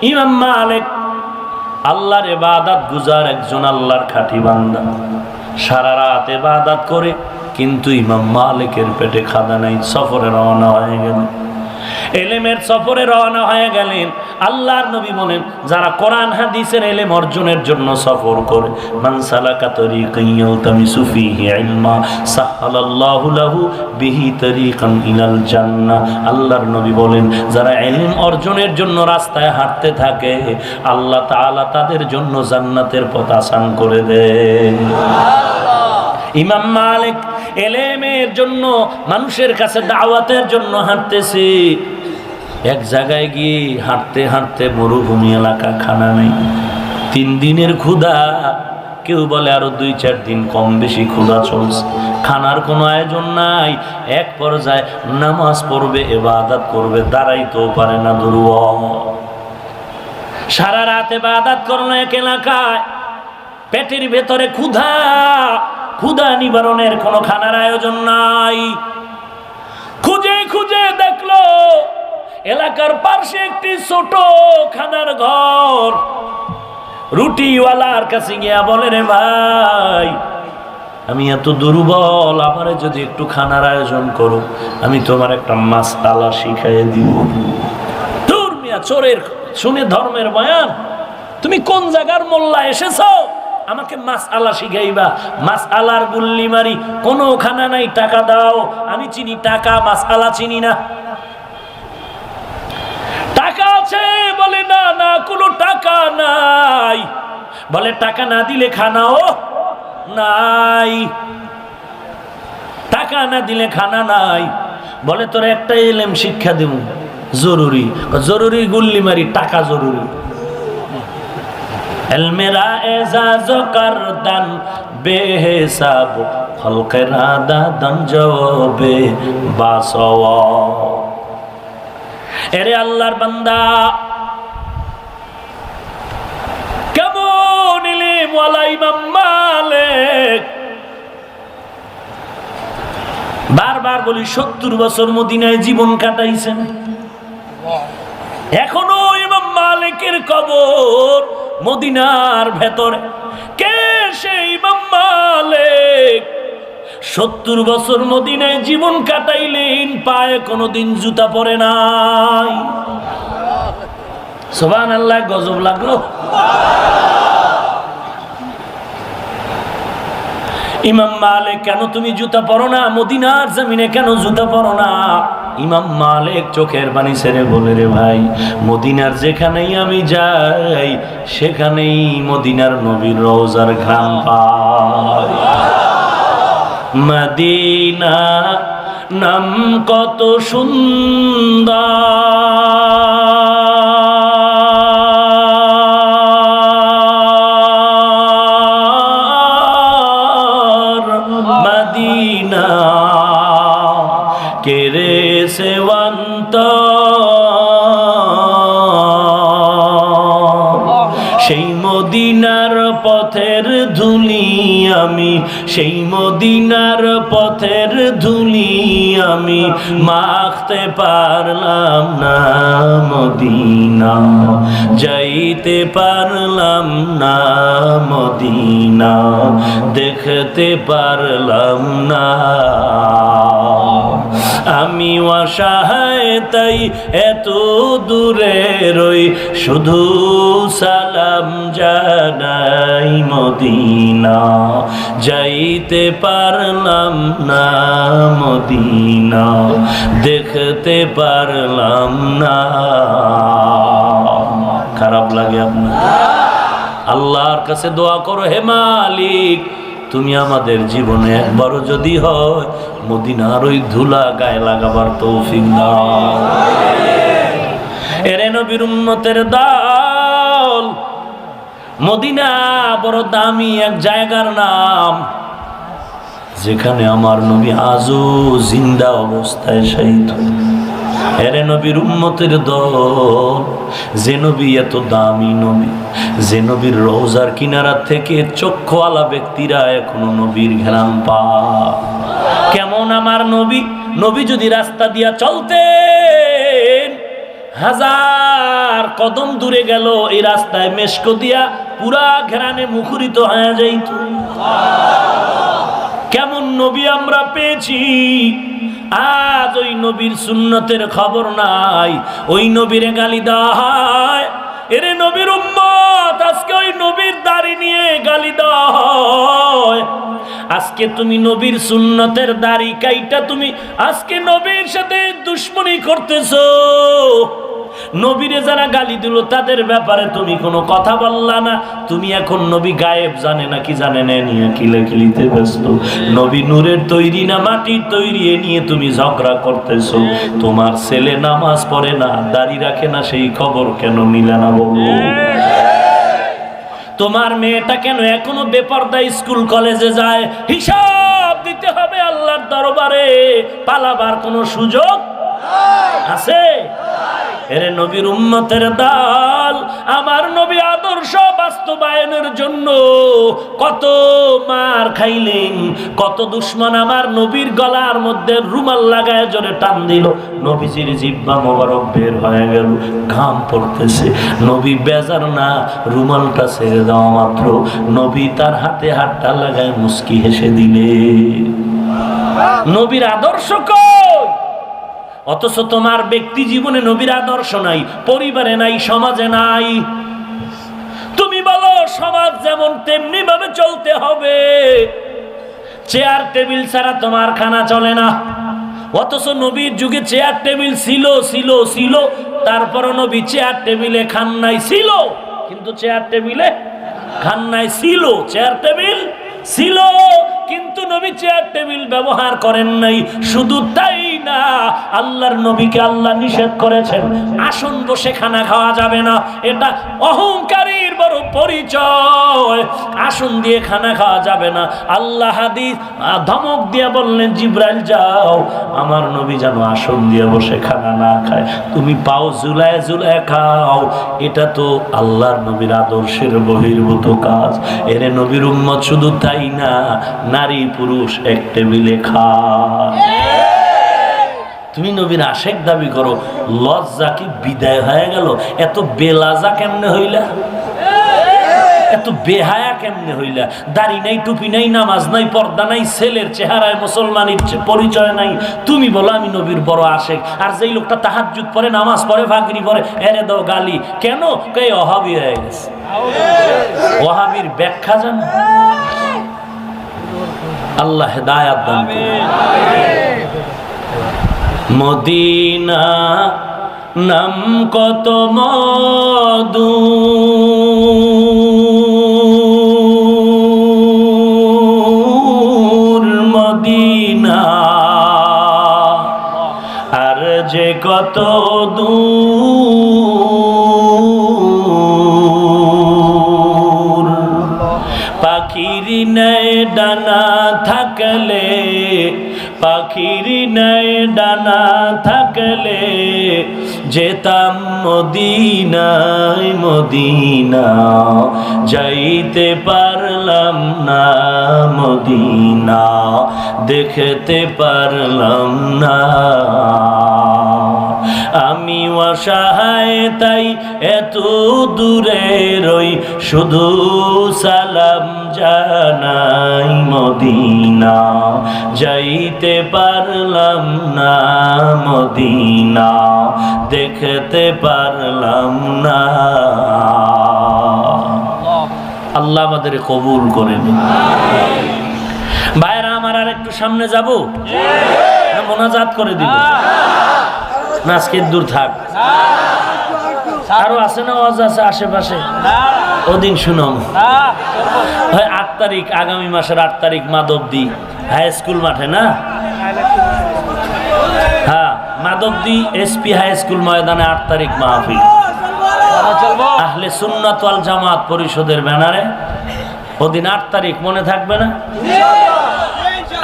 ইমাম মালিক আল্লাহর ইবাদত গুজার একজন আল্লাহর খাঁটি বান্দা, সারা রাত ইবাদত করে, কিন্তু ইমাম মালিকের পেটে খাদা নাই। সফরে রওনা হয়ে গেলেন, এলেমের সফরে রওনা হয়ে গেলেন। আল্লাহর নবী বলেন, যারা কোরআন হাদিসের এলেম অর্জনের জন্য সফর করে, মান সালাকা তরিকান ইয়ালতামিসু ফীহি ইলমা সাহালাল্লাহু লাহু বিহি তরিকান ইলাল জান্নাহ। আল্লাহর নবী বলেন, যারা ইলম অর্জনের জন্য রাস্তায় হাঁটতে থাকে, আল্লাহ তাআলা তাদের জন্য জান্নাতের পথ আসান করে দেন। ইমাম মালিক এলেমের জন্য মানুষের কাছে দাওয়াতের জন্য হাঁটতেছে। এক জায়গায় গিয়ে হাঁটতে হাঁটতে মরুভূমি এলাকা, খানা নেই, 3 দিনের ক্ষুধা, কেউ বলে আরো 2-4 দিন কম বেশি ক্ষুধা চলছে, খানার কোনো আয়োজন নাই। এক পর্যায়ে নামাজ পড়বে, ইবাদত করবে, দাঁড়াইতেও পারে না, দুর্বল। সারা রাত ইবাদত করলো এক এলাকায়, পেটের ভেতরে ক্ষুধা, ক্ষুধা নিবারণের কোনো খানার আয়োজন নাই। খুঁজে খুঁজে দেখলো এলাকার পাশে একটি ছোট খানার ঘর। রুটিওয়ালার কাছে গিয়া বলে, রে ভাই, আমি এত দুর্বল, আমারে যদি একটু খানার আয়োজন করো, আমি তোমার একটা মাসআলা শিখাইয়ে দিব। দূর মিয়া, চোরের শুনে ধর্মের বয়ান, তুমি কোন জায়গার মোল্লা এসেছো, আমাকে মাসআলা শিখাইবা? মাসআলার গুল্লি মারি, কোনো খানা নাই, টাকা দাও। আমি চিনি টাকা, মাসআলা চিনি না। টাকা আছে? বলে না, না, কোনো টাকা নাই। বলে টাকা না দিলে খানাও নাই, টাকা না দিলে খানা নাই। বলে তোর একটা ইলম শিক্ষা দেব, জরুরি। জরুরি গুল্লি মারি, টাকা জরুরি। এলমেরা এজাজ করদান বেহিসাব, খলকেরা দাদান জবে বাসওয়া। এরে আল্লাহর বান্দা, কেমন ইলম ওয়ালা ইমাম মালিক। বারবার বলি, 70 বছর মদিনায় জীবন কাটাইছেন, এখনো ইমাম মালিকের কবর মদিনার ভেতরে। কে সেই ইমাম মালিক? 70 বছর মদিনায় জীবন কাটাইলেন, পায়ে কোনোদিন জুতা পরে নাই। সুবহানাল্লাহ, গজব লাগলো। ইমাম মালিক, কেন তুমি জুতা পরো না? মদিনার জমিনে কেন জুতা পরো না? ইমাম মালিক চোখের পানি ছেড়ে বলে, রে ভাই, মদিনার যেখানেই আমি যাই, সেখানেই মদিনার নবীর রওজার ঘ্রাণ পাই। মদিনা নাম কত সুন্দর, মদিনা কেরে সেবন্ত, সেই মদিনার পথের ধুলি আমি, সেই মদিনার পথের ধুলি আমি মাখতে পারলাম না মদিনা, যাইতে পারলাম না মদিনা, দেখতে পারলাম না। আমি অসহায় তাই এত দূরে রই, শুধু সালাম জানাই মদিনা, যাইতে পারলাম না মদিনা, দেখতে পারলাম না। খারাপ লাগে আপনার? আল্লাহর কাছে দোয়া করো, হে মালিক, তুমি আমাদের জীবনে একবারও যদি হয় মদিনার ওই ধুলা গায়ে লাগাবার তৌফিক দাও। এরে নবীর উম্মতের দল, মদিনা বড় দামি এক জায়গার নাম, যেখানে আমার নবী আজও জিন্দা অবস্থায় শায়িত। এরে নবীর উম্মতের দল, যে নবী এত দামি নবী, যে নবীর রওজার কিনারা থেকে চক্ষুওয়ালা ব্যক্তিরা এখনো নবীর ঘ্রাণ পায়। কেমন আমার নবী? নবী যদি রাস্তা দিয়া চলতেন, হাজার কদম দূরে গেল এই রাস্তায় মেশকো দিয়া পুরা ঘেরানে মুখরিত হয়ে যাইত। কেমন নবী আমরা পেয়েছি, আজ ওই নবীর সুন্নতের খবর নাই, ওই নবীরে গালি দেওয়া হয়। এরে নবীর উম্মত, আজকে ওই নবীর দাড়ি নিয়ে গালি দেওয়া হয়। আজকে তুমি নবীর সুন্নতের দাড়ি কাইটা তুমি আজকে নবীর সাথে দুশ্মনী করতেছো। নবীরে যারা গালি দিল তাদের ব্যাপারে তুমি কোনো কথা বললা না। তুমি এখন নবী গায়েব জানে না কি জানে না নিয়ে কিলাকিলিতে ব্যস্ত। নবী নূরের তৈরি না মাটির তৈরি এ নিয়ে তুমি ঝগড়া করতেছো। তোমার ছেলে নামাজ পড়ে না, দাড়ি রাখে না, সেই খবর কেন নিলে না বলো? তোমার মেয়েটা কেন এখনো বেপরদা স্কুল কলেজে যায়? হিসাব দিতে হবে আল্লাহর দরবারে। পালাবার কোনো সুযোগ আছে? এরে নবীর উম্মতের দল, আমার নবী আদর্শ বাস্তবায়নের জন্য কত মার খাইলেন, কত দুশ্মন আমার নবীর গলার মধ্যে রুমাল লাগায় জোরে টান দিল। নবীজির জিহ্বা মোবারক বের হয়ে গেল, ঘাম পড়তেছে। নবী বেজার না, রুমালটা ছেড়ে দেওয়া মাত্র নবী তার হাতে হাতটা লাগায় মুস্কি হেসে দিলে। নবীর আদর্শ কই? অথচ তোমার ব্যক্তি জীবনে নবীর আদর্শ নাই, পরিবারে নাই, সমাজে নাই। তুমি বলো সমাজ যেমন তেমনি ভাবে চলতে হবে, চেয়ার টেবিল ছাড়া তোমার খানা চলে না। অথচ নবীর যুগে চেয়ার টেবিল ছিল ছিল ছিল, তারপরও নবী চেয়ার টেবিলে খান নাই। ছিল কিন্তু চেয়ার টেবিলে খান নাই। ছিল চেয়ার টেবিল ছিল কিন্তু নবী চেয়ার টেবিল ব্যবহার করেন নাই। শুধু তাই না, আল্লাহর নবীকে আল্লাহ নিষেধ করেছেন আসন বসে খানা খাওয়া যাবে না। এটা অহংকারীর বড় পরিচয়। আসন দিয়ে খানা খাওয়া যাবে না। আল্লাহ হাদিস ধমক দিয়ে বললেন, জিব্রাইল যাও, আমার নবী যেন আসন দিয়ে বসে খানা না খায়, তুমি পাও ঝুলায় ঝুলায় খাও। এটা তো আল্লাহর নবীর আদর্শের বহির্ভূত কাজ। এরে নবীর উম্মত শুধু তাই না, নারী পুরুষ এক টেবিলে খায়। তুমি নবীর আশেক দাবি করো, লজ্জা কি বিদায় হয়ে গেল? এত বেলাজা কেমনে হইলা? এত বেহায়া কেমনে হইলা? দাড়ি নাই, টুপি নাই, নামাজ নাই, পর্দা নাই, ছেলের চেহারায় মুসলমানের পরিচয় নাই। তুমি বলো আমি নবীর বড় আশেক, আর যেই লোকটা তাহাজ্জুদ পড়ে, নামাজ পড়ে, ফাকরি পড়ে, এরে দাও গালি কেন? কে ওহাবি হয়ে গেছে। ওহাবির ব্যাখ্যা জানো? আল্লাহ হেদায়াত দান করুন। মদিনা নাম কত মধু, মদিনা আর যে কত দূর। পাখির নেই ডানা থাকলে, পাখির নেই ডানা থাকলে যেতাম মদিনায়, মদিনা যাইতে পারলাম না, মদিনা দেখতে পারলাম না। আমি অসহায় তাই এত দূরে রই, শুধু সালাম জানাই, মদিনা যাইতে পারলাম না, মদিনা দেখতে পারলাম না। আল্লাহ আমাদের কবুল করেন। ভাইরা আমার, আর একটু সামনে যাব না মোনাজাত করে দিব? না আজকে দূর থাক, আরো আছে না ওয়াজ আছে আশেপাশে, ওদিন শুনাম। হয় 8 তারিখ, আগামী মাসের 8 তারিখ মাধবদী হাই স্কুল মাঠে না? হ্যাঁ, মাধবদী এসপি হাই স্কুল ময়দানে 8 তারিখ মাহফিল। আহলে সুন্নাত ওয়াল জামাত পরিষদের ব্যানারে ওদিন 8 তারিখ, মনে থাকবে না?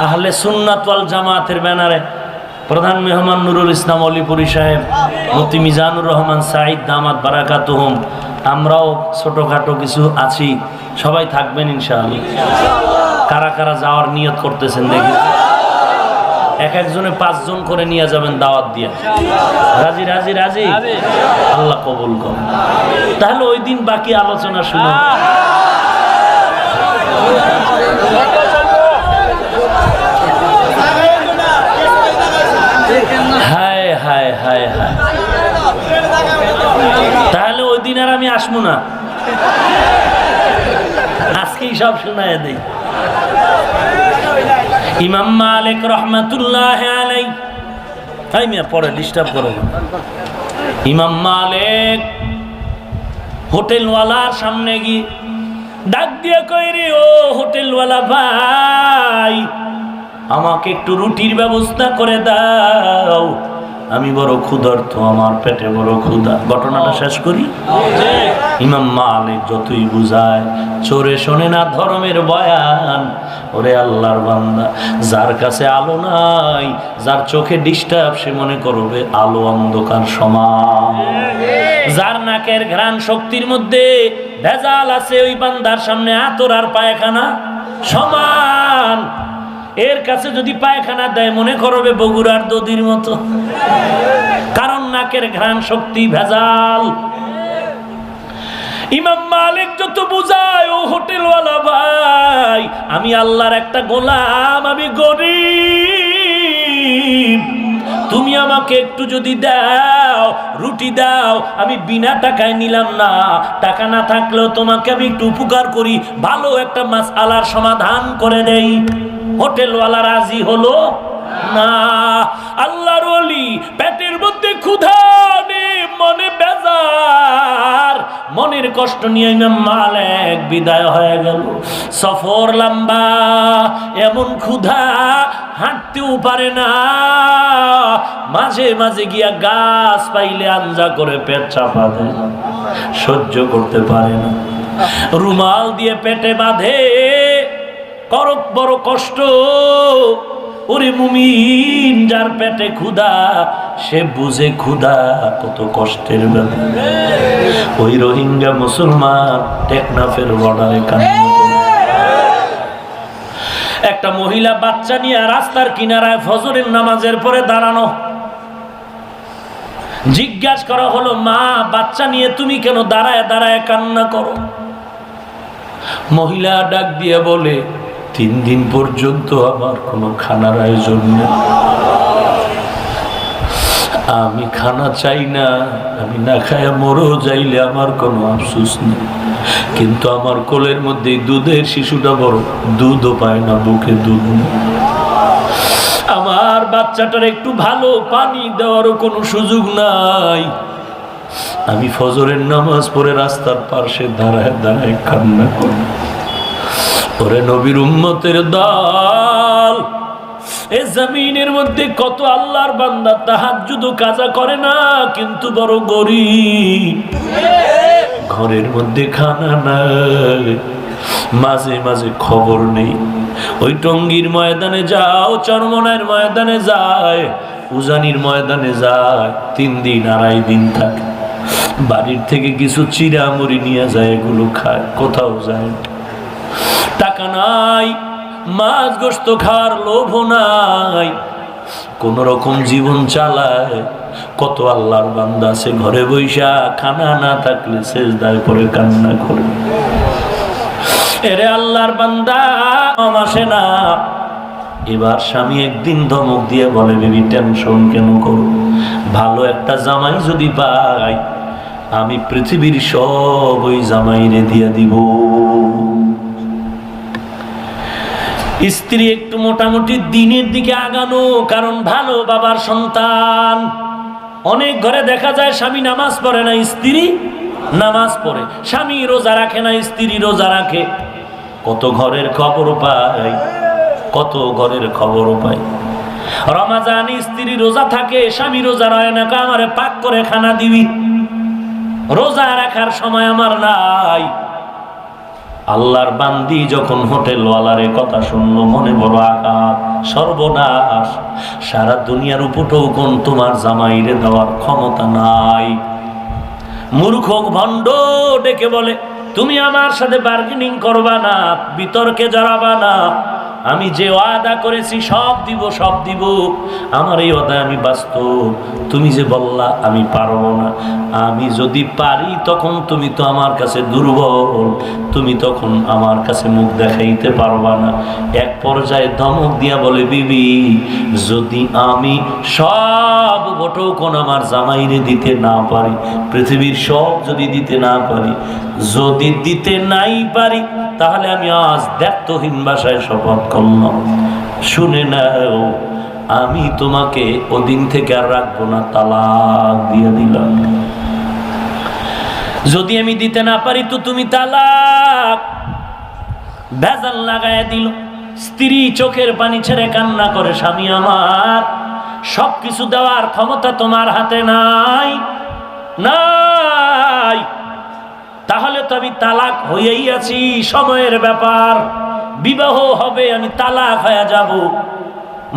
আহলে সুন্নাত ওয়াল জামাতের ব্যানারে প্রধান মেহমান নুরুল ইসলাম অলিপুরি সাহেব, মুফতি মিজানুর রহমান সাঈদ দামাত বারাকাতুহুম, আমরাও ছোটখাটো কিছু আছি, সবাই থাকবেন ইনশাআল্লাহ। কারা কারা যাওয়ার নিয়ত করতেছেন দেখি? এক একজনে 5 জন করে নিয়ে যাবেন দাওয়াত দিয়া। রাজি রাজি রাজি? আল্লাহ কবুল করুন। তাহলে ওই দিন বাকি আলোচনা শুনো। হায় হায় হায় হায়, তাহলে ওই দিন আর আমি আসবো না, আজকেই সব শোনায় দেই। ইমাম মালিক রহমাতুল্লাহ আলাইহি, তাই মিয়া পরে ডিস্টার্ব করো। ইমাম মালিক হোটেলওয়ালার সামনে গিয়ে ডাক দিয়ে কই রে, ও হোটেলওয়ালা ভাই, আমাকে একটু রুটির ব্যবস্থা করে দাও, আমি বড় ক্ষুধার্ত, আমার পেটে বড় ক্ষুধা। ঘটনাটা শেষ করি। ইমাম মালিক যতই বুঝায়, চোরে শোনে না ধর্মের বয়ান। ওরে আল্লাহর বান্দা, যার কাছে আলো নাই, যার চোখে ডিস্টার্ব, সে মনে করবে আলো অন্ধকার সমান। যার নাকের ঘ্রাণ শক্তির মধ্যে ভেজাল আছে, ওই বান্দার সামনে আতর আর পায়খানা সমান। এর কাছে যদি পায়খানা দেয়, মনে করবে বগুড়ার দদির মতো, কারণ নাকের ঘ্রাণ শক্তি ভেজাল। ইমাম মালিক যত বুঝায়, ও হোটেলওয়ালা ভাই, আমি আল্লাহর একটা গোলাম, আমি গরিব, তুমি আমাকে একটু যদি দাও, রুটি দাও, আমি বিনা টাকায় নিলাম না, টাকা না থাকলেও তোমাকে আমি একটু উপকার করি, ভালো একটা মাসআলার সমাধান করে দেই। হোটেলওয়ালা রাজি হলো না। আল্লাহর ওলি পেটের মধ্যে ক্ষুধা নেই, মনে বেজার, মনের কষ্ট নিয়ে ইমাম মালিক বিদায় হয়ে গেল। সফর লম্বা, এমন ক্ষুধা হাঁটতেও পারে না, মাঝে মাঝে গিয়া গাছ পাইলে আঞ্জা করে পেট চাপা দেয়, সহ্য করতে পারে না, রুমাল দিয়ে পেটে বাঁধে, করক বড় কষ্ট। ওরে মুমিন, যার পেটে ক্ষুধা, সে বুঝে ক্ষুধা কত কষ্টের ব্যাপার। ওই রোহিঙ্গা মুসলমান টেকনাফের বর্ডারে কান্না করে। একটা মহিলা বাচ্চা নিয়ে রাস্তার কিনারায় ফজরের নামাজের পরে দাঁড়ানো। জিজ্ঞাসা করা হলো, মা, বাচ্চা নিয়ে তুমি কেন দাঁড়ায় দাঁড়ায় কান্না করো? মহিলা ডাক দিয়ে বলে, 3 দিন পর্যন্ত আমার কোনো খানার আয়োজন নেই, আমি খানা চাই না, আমি না খায়া মরো যাইলে আমার কোনো আফসোস নেই, কিন্তু আমার কোলের মধ্যে দুধের শিশুটা বড়, দুধও পায় না, বুকে দুধ নেই, আমার বাচ্চাটার একটু ভালো পানি দেওয়ারও কোনো সুযোগ নাই। আমি ফজরের নামাজ পড়ে রাস্তার পাশে দাঁড়ায় দাঁড়ায় কান্না করি। ওরে নবীর উম্মতের দল, এ জমিনের মধ্যে কত আল্লাহর বান্দা তাহাজ্জুদ কাজা করে না, কিন্তু বড় গরিব, ঘরের মধ্যে খানা নাই, মাঝে মাঝে খবর নেই। ওই টঙ্গীর ময়দানে যাও, চরমনার ময়দানে যায়, উজানির ময়দানে যায়, 3 দিন 2.5 দিন থাকে, বাড়ির থেকে কিছু চিড়ামুড়ি নিয়ে যায়, এগুলো খায়, কোথাও যায় না। টাকা নাই, মাছ গোস্ত খাওয়ার লোভ নাই, কোন রকম জীবন চালায়। কত আল্লাহর বান্দা আছে ঘরে বৈশা, খানা না থাকলে সেজদায় পড়ে কান্না করে। এরে আল্লাহর বান্দা, আসে না। এবার স্বামী একদিন ধমক দিয়ে বলে, বেবি টেনশন কেন করো, ভালো একটা জামাই যদি পাই, আমি পৃথিবীর সব ওই জামাইরে দিয়ে দিব। স্ত্রী একটু মোটামুটি দিনের দিকে আগানো, কারণ ভালো বাবার সন্তান। অনেক ঘরে দেখা যায় স্বামী নামাজ পড়ে না, স্ত্রী নামাজ পড়ে, স্বামী রোজা রাখে না, স্ত্রী রোজা রাখে। কত ঘরের খবর পাই, কত ঘরের খবর পাই। রমাজান স্ত্রী রোজা থাকে, স্বামী রোজা রয় না, আমারে পাক করে খানা দিবি, রোজা রাখার সময় আমার নাই। আল্লাহর বান্দি যখন হোটেলওয়ালার কথা শুনলো, মনে বড় আঘাত, সর্বনাশ, সারা দুনিয়ার উপরেও কোন তোমার জামাইরে দেওয়ার ক্ষমতা নাই। মূর্খ ভণ্ড ডেকে বলে, তুমি আমার সাথে বার্গেনিং করবা না, বিতর্কে জড়াবা না, আমি যে ওয়াদা করেছি সব দিব, সব দিব। আমার এই ওয়াদা আমি বাস্তব। তুমি যে বললা আমি পারবো না, আমি যদি পারি তখন তুমি তো আমার কাছে দুর্বল, তুমি তখন আমার কাছে মুখ দেখাইতে পারবা না। এক পর্যায়ে ধমক দিয়া বলে, বিবি যদি আমি সব বটৌকন আমার জামাইরে দিতে না পারি, পৃথিবীর সব যদি দিতে না পারি, যদি দিতে নাই পারি, তাহলে আমি আজ দায়িত্বহীন ভাষায় শপথ করলাম, শুনে নাও, আমি তোমাকে ওদিন থেকে আর রাখবো না, তালাক দিয়ে দিলাম। যদি আমি দিতে না পারি তো তুমি তালাক। ভেজাল লাগায় দিল। স্ত্রী চোখের পানি ছেড়ে কান্না করে, স্বামী আমার সবকিছু দেওয়ার ক্ষমতা তোমার হাতে নাই, নাই, তাহলে তো আমি তালাক হয়েই আছি, সময়ের ব্যাপার, বিবাহ হবে, আমি তালাক হয়ে যাব।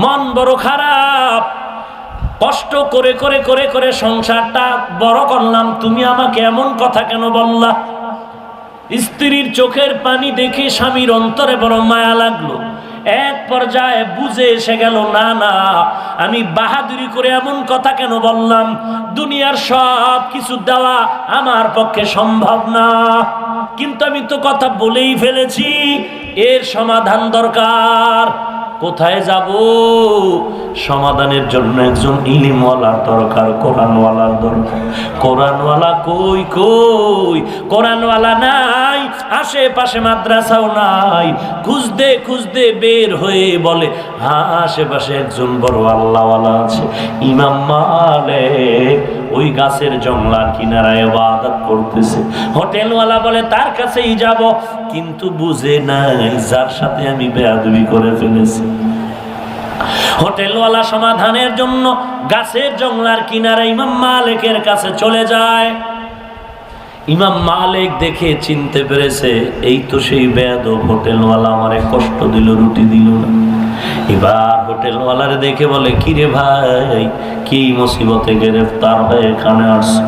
মন বড় খারাপ, কষ্ট করে করে করে করে সংসারটা বড় করলাম, তুমি আমাকে এমন কথা কেন বললা? স্ত্রীর চোখের পানি দেখে স্বামীর অন্তরে বড় মায়া লাগলো। এক পর্যায়ে বুঝে এসে গেল, না না, আমি বাহাদুরি করে এমন কথা কেন বললাম? দুনিয়ার সব কিছু দেওয়া আমার পক্ষে সম্ভব না, কিন্তু আমি তো কথা বলেই ফেলেছি, এর সমাধান দরকার। কোথায় যাব? সমাধানের জন্য একজন ইলিমওয়ালার দরকার, কোরআনওয়ালার দরকার। কোরআনওয়ালা কই কই? কোরআনওয়ালা নাই, আশেপাশে মাদ্রাসাও নাই। খুঁজতে খুঁজতে বের হয়ে বলে, হ্যাঁ আশেপাশে একজন বড় আল্লাহওয়ালা আছে, ইমাম মালিক, ওই গাছের জংলার কিনারায় ইবাদত করতেছে। হোটেলওয়ালা বলে তার কাছেই যাব, কিন্তু বুঝে নাই যার সাথে আমি বেয়াদবি করে ফেলেছি। হোটেলওয়ালা সমাধানের জন্য গাছের জংলার কিনারে ইমাম মালিকের কাছে চলে যায়। ইমাম মালিক দেখে চিনতে পেরেছে, এই তো সেই বেয়াদব হোটেলওয়ালা, আমারে কষ্ট দিল, রুটি দিল না। এবার হোটেলওয়ালার দেখে বলে, কিরে ভাই, কি মুসিবতে গ্রেফতার হয়ে এখানে আসছে?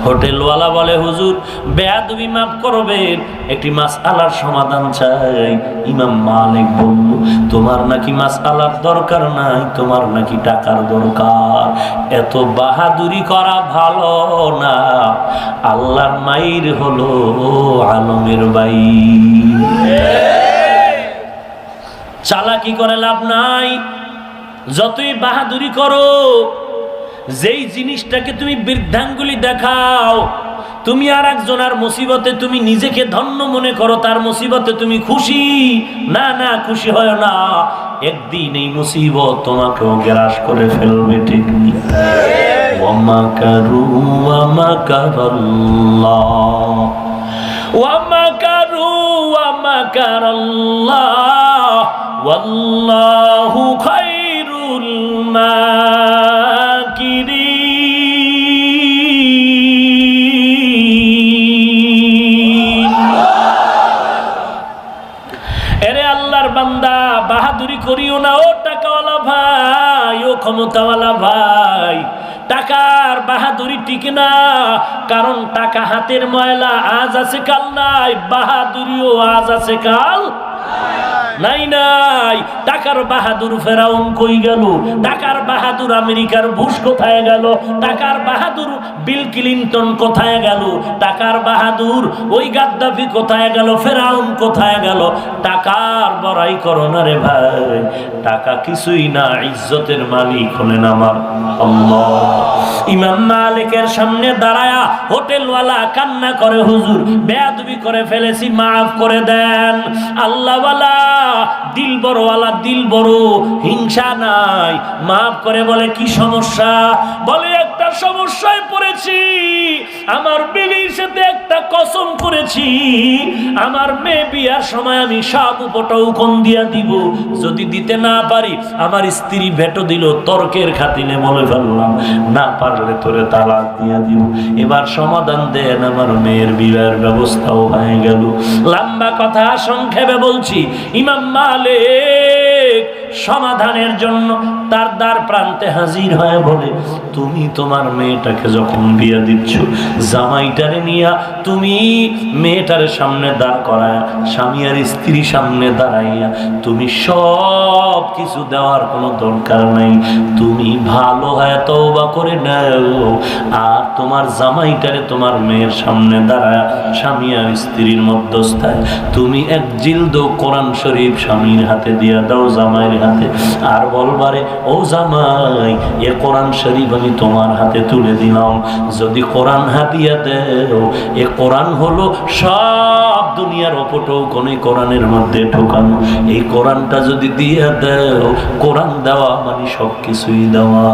হোটেলওয়ালা বলে, হুজুর বেয়াদবি মাফ করবেন, একটি মাসআলার সমাধান চাই। ইমাম মালিক বলল, তোমার নাকি মাসআলার দরকার নাই, তোমার নাকি টাকার দরকার। এত বাহাদুরি করা ভালো না, আল্লাহর মাইর হলো আলমের ভাই। চালাকি করে লাভ নাই, যতই বাহাদুরি করো, যেই জিনিসটাকে তুমি বৃদ্ধাঙ্গুলি দেখাও, তুমি আর একজনের মুসিবতে তুমি নিজেকে ধন্য মনে করো, তার মুসিবতে তুমি খুশি। না না, খুশি হয় না, একদিন এই মুসিবত তোমাকেও গ্রাস করে ফেলবে, ঠিক নেই? ওয়ামাকারু ওয়ামাকারাল্লাহ ওয়ামাকারু ওয়ামাকারাল্লাহ ওয়াল্লাহু খায়রুল মাকিরিন। এরে আল্লাহর বান্দা, বাহাদুরি করিও না ও টাকাওয়ালা ভাই, ও ক্ষমতাওয়ালা ভাই। টাকার বাহাদুরি টিকে না, কারণ টাকা হাতের ময়লা, আজ আছে কাল নাই। বাহাদুরিও আজ আছে কাল নাই নাই। টাকার বাহাদুর ফেরাউন কই গেল? টাকার বাহাদুর আমেরিকার বুশ কোথায় গেল? টাকার বাহাদুর বিল ক্লিনটন কোথায় গেল? টাকার বাহাদুর ওই গাদ্দাফি কোথায় গেল? ফেরাউন কোথায় গেল? টাকার বড়াই করো না রে ভাই, টাকা কিছুই না, ইজ্জতের মালিক হলেন আমার আল্লাহ। ইমাম মালিকের সামনে দাঁড়ায়া হোটেলওয়ালা কান্না করে, হুজুর বেয়াদবি করে ফেলেছি, মাফ করে দেন। আল্লাহওয়ালা, দিল বড়ওয়ালা, দিল বড়, হিংসা নাই, মাফ করে। বলে কি সমস্যা? বলে একটা সমস্যায় পড়েছি, আমার বিবির সাথে একটা কসম করেছি, আমার মেয়ে বিয়ার সময় আমি সব উপটৌকন দিয়া দিব, যদি দিতে না পারি, আমার স্ত্রী ভেটো দিল, তর্কের খাতিরে বলে ফেললাম, না পারলে তোরে তালাক দিয়া দিব। এবার সমাধান দেন, আমার মেয়ের বিবাহের ব্যবস্থাও হয়ে গেল। লম্বা কথা সংক্ষেপে বলছি, ইমাম মালিক সমাধানের জন্য তার দ্বার প্রান্তে হাজির হয়ে বলে, তুমি তোমার মেয়েটাকে যখন বিয়ে দিচ্ছ, জামাইটারে নিয়া তুমি মেয়েটার সামনে দাঁড় করায়া, স্বামী আর স্ত্রী সামনে দাঁড়াইয়া তুমি সব কিছু দেওয়ার কোনো দরকার নাই, তুমি ভালো হয় তওবা করে নাও, আর তোমার জামাইটারে তোমার মেয়ের সামনে দাঁড়ায় স্বামী আর স্ত্রীর মধ্যস্থায় তুমি এক জিলদ কোরআন শরীফ স্বামীর হাতে দিয়া দাও, জামাইয়ের হাতে, আর বলবারে, ও জামাই, এ কোরআন শরীফ আমি তোমার হাতে তুলে দিলাম, যদি কোরআন হাতিয়া দেও, এ কোরআন হলো সব দুনিয়ার অপটৌকনে কোরআনের মধ্যে ঢোকানো, এই কোরআনটা যদি দিয়ে দেও, কোরআন দেওয়া মানে সব কিছুই দেওয়া।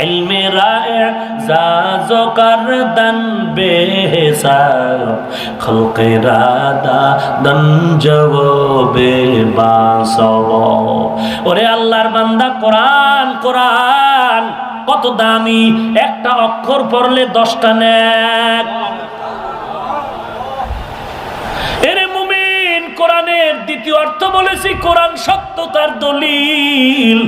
ইলমে রায়ে জাজো করদন বেহিসাব, খলকে রাদা দন জওবে বাসব। ওরে আল্লাহর বান্দা, কোরআন কোরআন কত দামি, একটা অক্ষর পড়লে 10টা নেক। এরে মুমিন, কোরআনের দ্বিতীয় অর্থ বলেছি, কোরআন সত্যতার দলিল।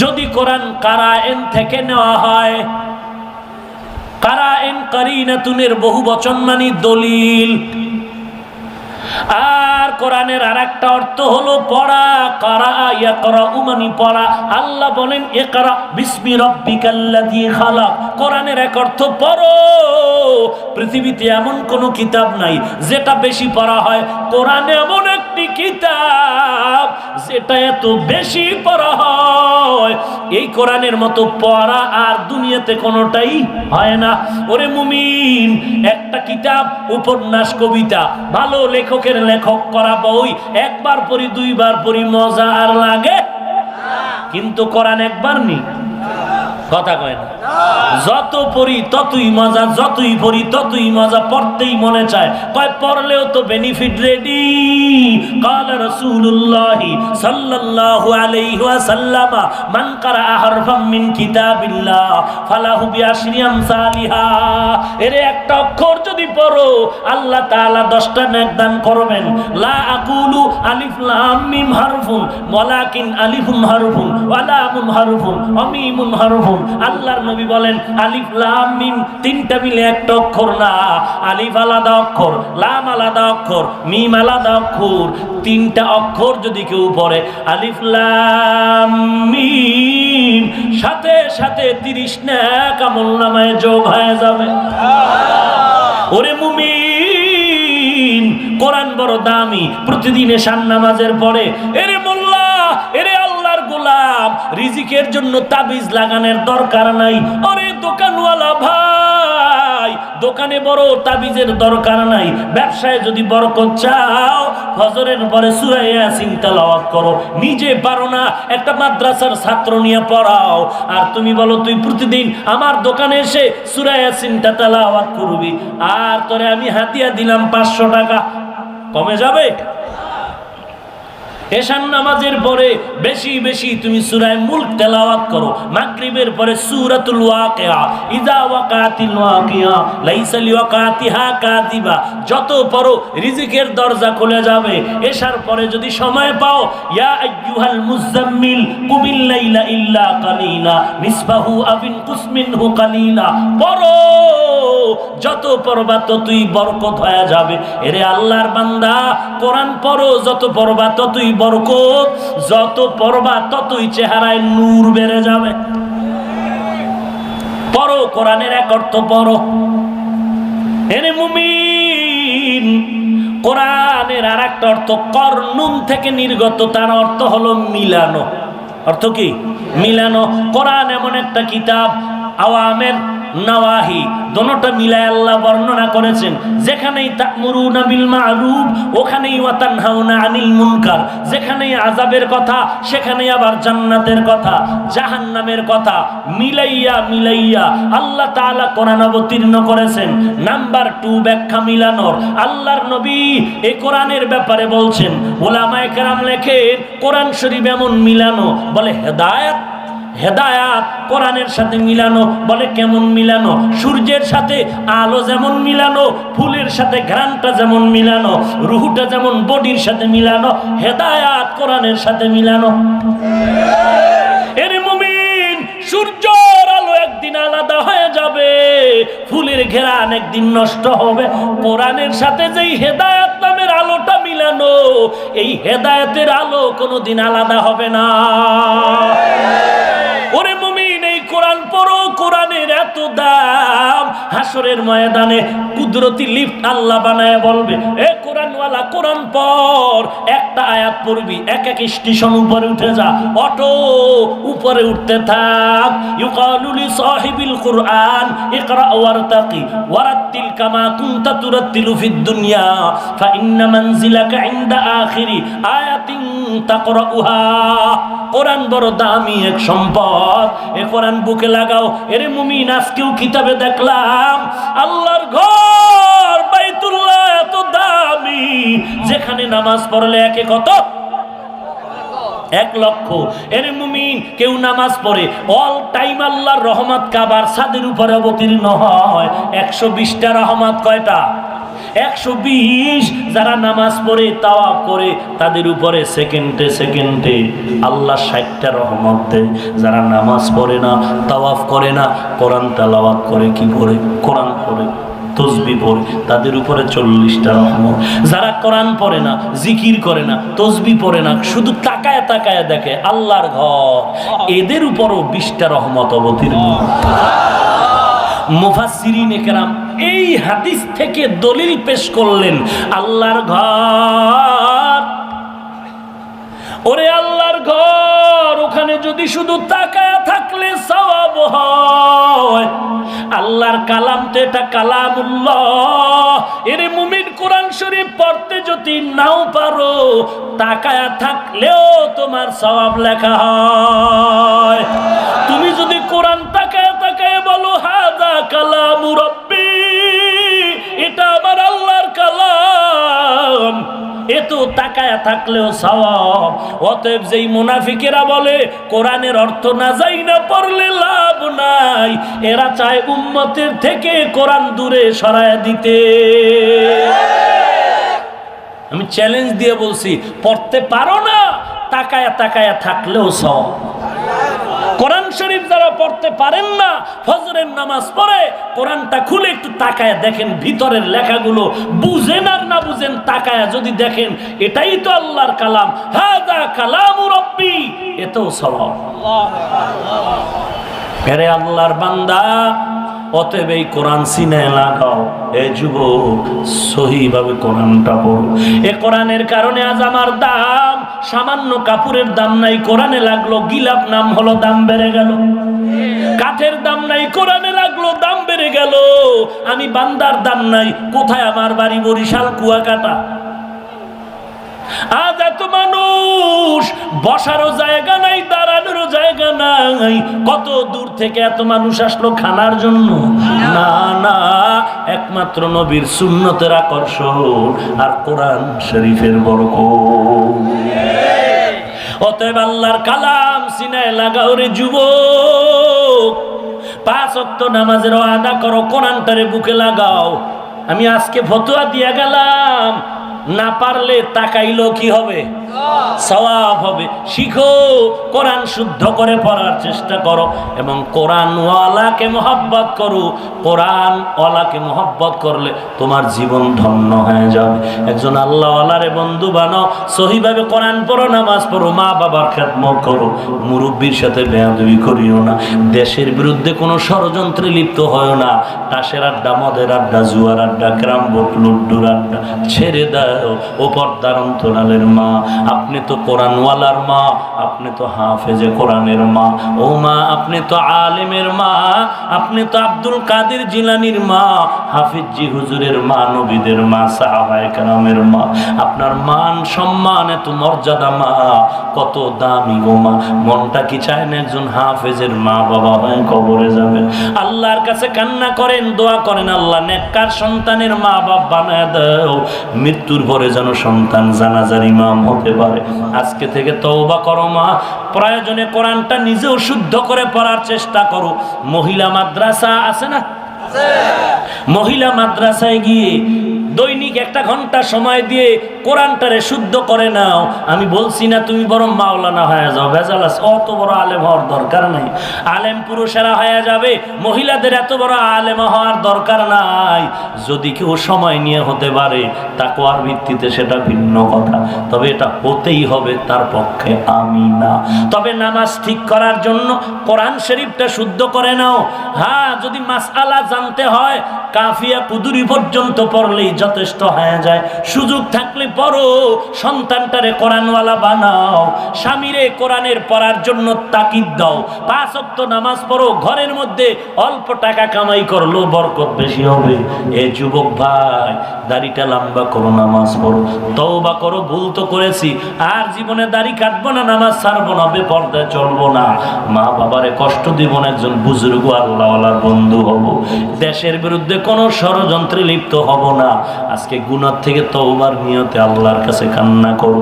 যদি কোরআন কারায়েন থেকে নেওয়া হয়, কারায়েন কারিনাতুনের বহু বচন মানে দলিল। আর কোরআনের আরেকটা অর্থ হলো পড়া, কারা ইয়াকরাউ মানে পড়া। আল্লাহ বলেন, ইকরা বিসমি রাব্বিকাল্লাযী খালাক। কোরআনের এক অর্থ পড়ো। পৃথিবীতে এমন কোন কিতাব নাই যেটা বেশি পড়া হয়, কোরআন এমন একটি কিতাব যেটা এত বেশি পড়া হয়, এই কোরআনের মতো পড়া আর দুনিয়াতে কোনোটাই হয় না। ওরে মুমিন, একটা কিতাব, উপন্যাস, কবিতা, ভালো লেখকের লেখক করা বই একবার পড়ি, 2বার পড়ি, মজা আর লাগে, কিন্তু কোরআন একবার নি, কথা কয় না। যত পড়ি ততই মজা, যতই পড়ি ততই মজা, পড়তেই মনে চায়। কয় পড়লেও তো বেনিফিট রেডি। قال رسول الله صلى الله عليه وسلم من قرأ حرفا من كتاب الله فله بعشر امثالها। এরে একটা অক্ষর যদি পড়ো, আল্লাহ তাআলা 10টা নেক দান করবেন। লা আকুলু আলিফ লাম মিম হারফুন ওয়ালাকিন আলিফুন হারফুন ওয়া লামুন হারফুন ওয়া মিমুন হারফুন। আল্লাহর নবী বলেন, আলিফ লাম মিম 3টা মিলে একটা অক্ষর না, আলিফ আলাদা অক্ষর, লাম আলাদা অক্ষর, মিম আলাদা অক্ষর। 3টা অক্ষর যদি কেউ পড়ে, আলিফ লাম মিম, সাথে সাথে 30 নেক আমলনামায় যোগ হয়ে যাবে। ওরে মুমিন, কোরআন বড় দামি। প্রতিদিন এশার নামাজের পরে, এরে মোল্লা, এরে আল্লাহর গোলাম, রিজিকের জন্য তাবিজ লাগানোর দরকার নাই। আরে দোকানওয়ালা ভাই, দোকানে বড় তাবিজের দরকার নাই। ব্যবসায় যদি বরকত চাও, ফজরের পরে সূরা ইয়াসিন তেলাওয়াত করো। নিজে পারো না, একটা মাদ্রাসার ছাত্র নিয়ে পড়াও। আর তুমি বলো তুই প্রতিদিন আমার দোকানে এসে সূরা ইয়াসিনটা তেলাওয়াত করবি, আর তোরে আমি হাদিয়া দিলাম 500 টাকা, কমে যাবে? এশার নামাজের পরে বেশি বেশি তুমি সূরা মুলক তেলাওয়াত করো। মাগরিবের পরে সূরাতুল ওয়াকিয়া, ইযা ওয়াকাতিল ওয়াকিয়া লাইসা লিওয়াকাতিহা কাযিবা, যত পড়ো রিজিকের দরজা খুলে যাবে। এশার পরে যদি সময় পাও, ইয়া আইয়ুহাল মুযাম্মিল কুমিল লাইলা ইল্লা কালিলা নিসফাহু আবিন কুসমিনহু কালিলা, পড়ো। যত পড়বা ততই বরকত হয়ে যাবে। এরে আল্লাহর বান্দা, কোরআন পড়ো, যত পড়বা ততই বরকত, যত পড়বা ততই চেহারায় নূর বেড়ে যাবে। পড়ো, কোরআনের এক অর্থ পড়ো। এরে মুমিন, কোরআনের আর একটা অর্থ করনুন থেকে নির্গত, তার অর্থ হলো মিলানো। অর্থ কি? মিলানো। কোরআন এমন একটা কিতাব, আওয়ামের নাওয়াহি দোনোটা মিলায় আল্লাহ বর্ণনা করেছেন। যেখানেই তা'মুরুনা বিল মা'রুফ, ওখানেই ওয়া তানহাউনা আনিল মুনকার। যেখানেই আযাবের কথা, সেখানেই আবার জান্নাতের কথা, জাহান্নামের কথা মিলাইয়া মিলাইয়া আল্লাহ তাআলা কোরআন অবতীর্ণ করেছেন। নাম্বার 2, ব্যাখ্যা মিলানোর। আল্লাহর নবী এই কোরআনের ব্যাপারে বলছেন, উলামায়ে কেরাম লেখেন, কোরআন শরীফ এমন মিলানো, বলে হেদায়েত, হেদায়াত কোরআনের সাথে মিলানো। বলে কেমন মিলানো? সূর্যের সাথে আলো যেমন মিলানো, ফুলের সাথে ঘ্রাণটা যেমন মিলানো, রুহুটা যেমন বডির সাথে মিলানো, হেদায়াত কোরআনের সাথে মিলানো। এর মুমিন, সূর্যের আলো একদিন আলাদা হয়ে যাবে, ফুলের ঘ্রাণ একদিন নষ্ট হবে। কোরআনের সাথে যেই হেদায়াত নামের আলোটা মিলানো, এই হেদায়েতের আলো কোনোদিন আলাদা হবে না। ওরে মুমিন, এই কোরআন পড়ো, কোরআনের এত দাম। হাসরের ময়দানে কুদরতি লিফট আল্লাহ বানায় বলবে, এ কোরআনওয়ালা কোরআন পড়। একটা আয়াত পড়বি, এক এক স্টেশন উপরে উঠে যা, অটো উপরে উঠতে থাক। ইউকালু লি সাহিবিল কুরআন ইকরা ওয়ারতাকি ওয়ারাত্তিল কামা কুনতা তুরাত্তিলু ফিদ দুনিয়া ফা ইন্না মানজিলাকা ইনদা আখিরি আয়াতিন তাকরাউহা। কোরআন বড় দামি এক সম্পদ, এ কোরআন বুকে লাগাও। এর মুমিন, আজকেও কিতাবে দেখলাম আল্লাহর ঘর বাইতুল্লাহ এত দামি, যেখানে নামাজ পড়লে একে কত? 1 লক্ষ। এর মুমিন, কেউ নামাজ পড়ে, অল টাইম আল্লাহর রহমত কাবার ছাদের উপরে অবতীর্ণ হয়। 120টা রহমত। কয়টা? 120। যারা নামাজ পড়ে, তাওয়াফ করে, তাদের উপরে সেকেন্ডে সেকেন্ডে আল্লাহ 60টা রহমত দেয়। যারা নামাজ পড়ে না, তাওয়াফ করে না, কোরআন তেলাওয়াত করে, কি করে? কোরআন পড়ে, তসবিহ পড়ে, তাদের উপরে 40টা রহমত। যারা কোরআন পড়ে না, জিকির করে না, তসবিহ পড়ে না, শুধু তাকায় তাকায় দেখে আল্লাহর ঘর, এদের উপরও 20টা রহমত অবতীর্ণ। মুফাসসিরিনে কেরাম এই হাদিস থেকে দলিল পেশ করলেন, আল্লাহর ঘর, ওরে আল্লাহর ঘর, ওখানে যদি শুধু তাকায় থাকলে সওয়াব হয়। আল্লাহর কালাম তো এটা কালামুল্লাহ। এর মুমিন, কোরআন শরীফ পড়তে যদি নাও পারো, তাকায় থাকলেও তোমার সওয়াব লেখা হয়। তুমি যদি কোরআন তাকায় তাকায় বলো হাযা কালামু রাব্বি, এটা আমার আল্লাহর কালাম, এত তাকায় থাকলেও সওয়াব। অতএব যেই মুনাফিকেরা বলে কোরআনের অর্থ না যাই না পড়লে লাভ নাই, এরা চায় উম্মতের থেকে কোরআন দূরে সরায় দিতে। আমি চ্যালেঞ্জ দিয়ে বলছি, পড়তে পারো না, তাকায় তাকায় থাকলেও সওয়াব। কোরআন শরীফ যারা পড়তে পারেন না, ফজরের নামাজ পড়ে কোরআনটা খুলে একটু তাকায় দেখেন, ভিতরের লেখাগুলো বুঝেন আর না বুঝেন, তাকায় যদি দেখেন এটাই তো আল্লাহর কালাম, হাযা কালামু রাব্বি, এতেও সওয়াব। আরে আল্লাহর বান্দা, অতএব এই কোরআন সিনে লাগাও। এ যুবক, সহিভাবে কোরআনটা পড়ো। এ কোরআনের কারণে আজ আমার দাম, সামান্য কাপড়ের দাম নাই, কোরআনে লাগলো গিলাপ নাম হলো, দাম বেড়ে গেল। কাঠের দাম নাই, কোরআনে লাগলো দাম বেড়ে গেল। আমি বান্দার দাম নাই, কোথায় আমার বাড়ি? বরিশাল কুয়াকাটা। আজ এত মানুষ, বসারও জায়গা নাই, দাঁড়ানোরও জায়গা নাই। কত দূর থেকে এত মানুষ আসলো খানার জন্য? না না, একমাত্র নবীর সুন্নতের আকর্ষণ আর কোরআন শরীফের বরকত। অতএব আল্লাহর কালাম সিনায় লাগাও রে যুবক। 5 ওয়াক্ত নামাজের ওয়াদা করো, কোরআনটারে বুকে লাগাও। আমি আজকে ফতোয়া দিয়ে গেলাম, না পারলে তাকাইলো কি হবে? সওয়াব হবে। শিখো, কোরআন শুদ্ধ করে পড়ার চেষ্টা করো এবং কোরআনওয়ালাকে মহব্বত করো। কোরআনওয়ালাকে মহব্বত করলে তোমার জীবন ধন্য হয়ে যাবে। একজন আল্লাহওয়ালারে বন্ধু বানাও, সহিভাবে কোরআন পড়ো, নামাজ পড়ো, মা বাবার খেদমত করো, মুরব্বির সাথে বেয়াদবি করিও না, দেশের বিরুদ্ধে কোনো ষড়যন্ত্রে লিপ্ত হয় না। তাসের আড্ডা, মদের আড্ডা, জুয়ার আড্ডা, ক্যারাম বোর্ড, লুড্ডুর আড্ডা ছেড়ে দাও। ও পর্দার অন্তরালের মা, আপনি তো কোরআনওয়ালার মা, আপনি তো হাফেজে কোরআনের মা। ও মা, আপনি তো আলেমের মা, আপনি তো আব্দুল কাদের জিলানির মা, হাফিজি হুজুরের মা, নবীদের মা, সাহাবায়ে কেরামের মা। আপনার মান সম্মান, এত মর্যাদা মা, কত দামি গো মা। মনটা কি চায় না একজন হাফেজের মা বাবা হয়ে কবরে যাবেন? আল্লাহর কাছে কান্না করেন, দোয়া করেন, আল্লাহ নেককার সন্তানের মা বাপ বানায় দাও, মৃত্যুর পরে যেন সন্তান জানাজার ইমাম হতে হতে পারে। আজকে থেকে তওবা করো মা, প্রয়োজনে কোরআনটা নিজেও শুদ্ধ করে পড়ার চেষ্টা করো। মহিলা মাদ্রাসা আছে না? মহিলা মাদ্রাসায় গিয়ে দৈনিক 1 ঘন্টা সময় দিয়ে কোরআনটারে শুদ্ধ করে নাও। আমি বলছি না তুমি বরং মাওলানা হয়ে যাও, ভেজাল আছে। অত বড় আলেম হওয়ার দরকার নাই। আলেম পুরুষেরা হয়ে যাবে, মহিলাদের এত বড় আলেম হওয়ার দরকার নাই। যদি কেউ সময় নিয়ে হতে পারে তাকওয়ার ভিত্তিতে সেটা ভিন্ন কথা, তবে এটা হতেই হবে তার পক্ষে আমি না। তবে নামাজ ঠিক করার জন্য কোরআন শরীফটা শুদ্ধ করে নাও। হ্যাঁ, যদি মাসআলা জানতে হয় কাফিয়া কুদুরি পর্যন্ত পড়লেই যথেষ্ট হয়ে যায়। সুযোগ থাকলে পড়ো, সন্তানটারে কোরআনওয়ালা বানাও, স্বামীরে কোরআনের পড়ার জন্য তাকিদ দাও। 5 ওয়াক্ত নামাজ পড়ো, ঘরের মধ্যে অল্প টাকা কামাই করলো বরকত বেশি হবে। এ যুবক ভাই, দাড়িটা লম্বা করো, নামাজ পড়ো, তওবা করো, ভুল তো করেছি, আর জীবনে দাড়ি কাটবো না, নামাজ ছাড়বো না, বেপরদায় চলবো না, মা বাবারে কষ্ট দিব না, একজন বুজুর্গ আল্লাহওয়ালার বন্ধু হব, দেশের বিরুদ্ধে কোনো ষড়যন্ত্রে লিপ্ত হব না। আজকে গুনাহ থেকে তওবার নিয়তে আল্লাহর কাছে কান্না করো,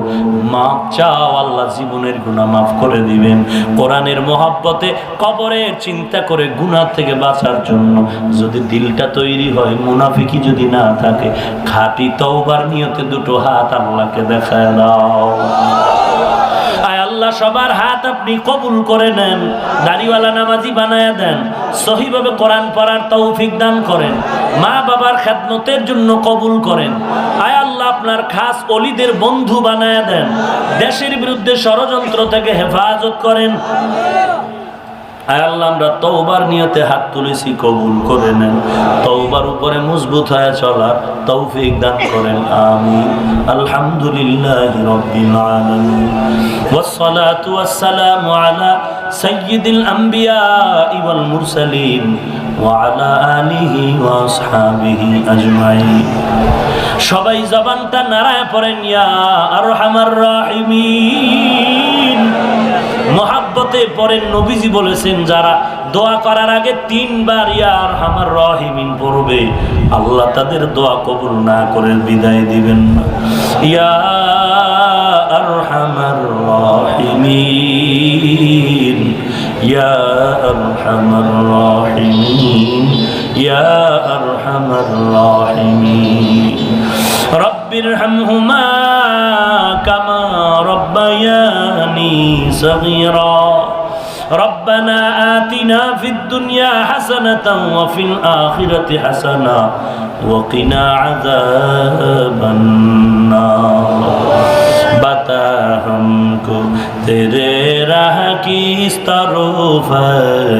মাফ চাও, আল্লাহ জীবনের গুনাহ মাফ করে দিবেন। কোরআনের মহব্বতে কবরের চিন্তা করে গুনাহ থেকে বাঁচার জন্য যদি দিলটা তৈরি হয়, মুনাফিকি যদি না থাকে, খাঁটি তওবার নিয়তে 2টো হাত আল্লাহকে দেখায় দাও। আয় আল্লাহ, সবার হাত আপনি কবুল করে নেন, দাড়িওয়ালা নামাজি বানায়া দেন, সহিভাবে কোরআন পড়ার তৌফিক দান করেন, মা বাবার খেদমতের জন্য কবুল করেন। আয় আল্লাহ, আপনার খাস ওলিদের বন্ধু বানায়া দেন, দেশের বিরুদ্ধে ষড়যন্ত্র থেকে হেফাজত করেন। আয় আল্লাহ, আমরা তওবার নিয়তে হাত তুলেছি, কবুল করে নেন, তওবার উপরে মজবুত হয়ে চলার তৌফিক দান করেন, আমিন। আলহামদুলিল্লাহি রাব্বিল আলামিন, ওয়াসসালাতু ওয়াসসালামু আলা সাইয়্যিদিল আমবিয়া ওয়াল মুরসালিন ওয়া আলা আলিহি ওয়া আসহাবিহি আজমাইন। সবাই জবানটা নাড়ায় পড়েন, ইয়া আরহামার রাহিমিন। মহাব্বতে পড়েন, নবীজি বলেছেন যারা দোয়া করার আগে 3 বার ইয়া আরহামার রাহিমিন পড়বে, আল্লাহ তাদের দোয়া কবুল না করে বিদায় দিবেন না। ইয়া আরহামার রাহিমিন, ইয়া আরহামার রাহিমিন, ইয়া আরহামার রাহিমিন। রব্বিরহামহুমা কামা রব্বায়ানি সগীরা। ربنا آتنا في الدنيا حسنة وفي الآخرة حسنة وقنا عذاب النار। बता हमको तेरे राह की इस तरफ है,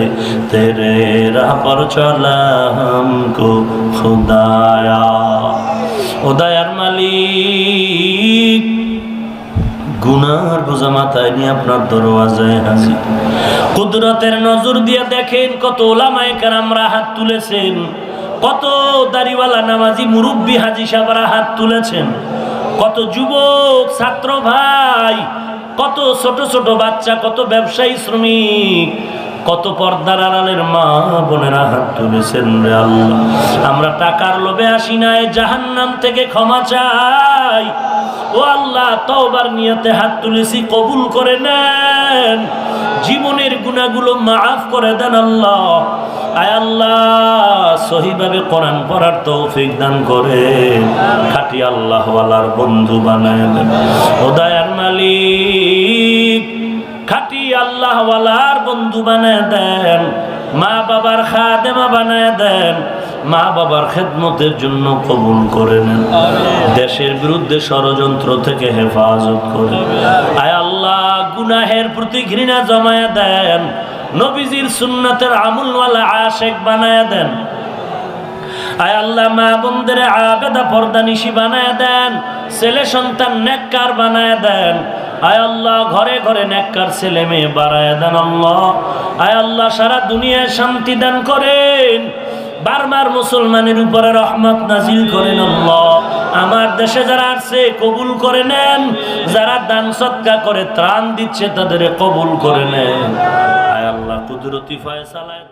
तेरे राह पर चला हमको खुदाया। ও দয়ার মালিক, গুনার বোঝা মাথায় নিয়ে আপনার দরওয়াজায় হাজির। কুদরতের নজর দিয়ে দেখেন কত ওলামায়ে কেরামরা হাত তুলেছেন, কত দাড়িওয়ালা নামাজি মুরব্বী হাজী সাহেবরা হাত তুলেছেন, কত যুবক ছাত্র ভাই, কত ছোট ছোট বাচ্চা, কত ব্যবসায়ী শ্রমিক, কত পর্দার আড়ালের মা বোনেরা হাত তুলেছেন। রে আল্লাহ, আমরা টাকার লোভে আসি নাই, জাহান্নাম থেকে ক্ষমা চাই। ও আল্লাহ, তওবার নিয়তে হাত তুলেছি, কবুল করে নেন, জীবনের গুনাহগুলো মাফ করে দেন আল্লাহ। আয় আল্লাহ, সহিভাবে কোরআন পড়ার তৌফিক দান করে খাঁটি আল্লাহওয়ালার বন্ধু বানায় দেন। ও দয়ার মালিক, খাঁটি আল্লাহওয়ালার বন্ধু বানায় দেন, মা বাবার খাদেমা বানায় দেন, মা বাবার খেদমতের জন্য কবুল করে নেন, দেশের বিরুদ্ধে ষড়যন্ত্র থেকে হেফাজত করে। আয় আল্লাহ, গুনাহের প্রতি ঘৃণা জমায়া দেন, নবীজির সুন্নাতের আমলওয়ালা আশেক বানায়া দেন। আয় আল্লাহ, মা বোনদের আবেদা পর্দানিশী বানায়া দেন, ছেলে সন্তান নেককার বানায়া দেন। আয় আল্লাহ, ঘরে ঘরে নেককার ছেলে মেয়ে বাড়ায়া দেন আল্লাহ। আয় আল্লাহ, সারা দুনিয়ায় শান্তি দান করেন, বারবার মুসলমানের উপরে রহমত নাজিল করেন আল্লাহ। আমার দেশে যারা আছে কবুল করে নেন, যারা দান সদকা করে ত্রাণ দিচ্ছে তাদের কবুল করে নেন। আয় আল্লাহ, কুদরতি ফয়সালায়